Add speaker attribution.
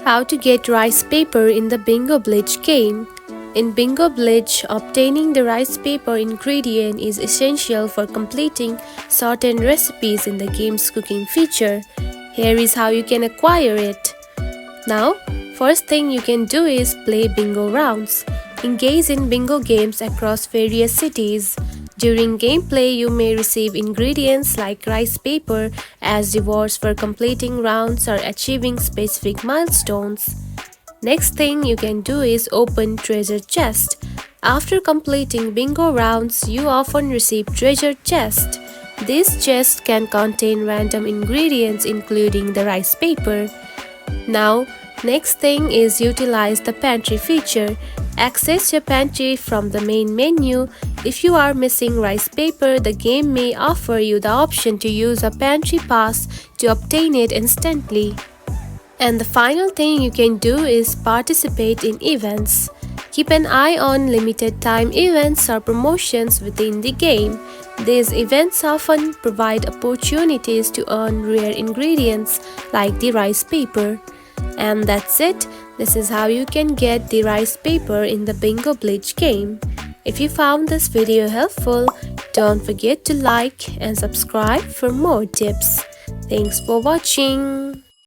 Speaker 1: How to get rice paper in the Bingo Blitz game. In Bingo Blitz, obtaining the rice paper ingredient is essential for completing certain recipes in the game's cooking feature. Here is how you can acquire it. Now, first thing you can do is play bingo rounds. Engage in bingo games across various cities. During gameplay, you may receive ingredients like rice paper as rewards for completing rounds or achieving specific milestones. Next thing you can do is open treasure chest. After completing bingo rounds, you often receive treasure chest. This chest can contain random ingredients including the rice paper. Now, next thing is utilize the pantry feature. Access your pantry from the main menu. If you are missing rice paper, the game may offer you the option to use a pantry pass to obtain it instantly. And the final thing you can do is participate in events. Keep an eye on limited time events or promotions within the game. These events often provide opportunities to earn rare ingredients like the rice paper. And that's it. This is how you can get the rice paper in the Bingo Blitz game. If you found this video helpful, don't forget to like and subscribe for more tips. Thanks for watching.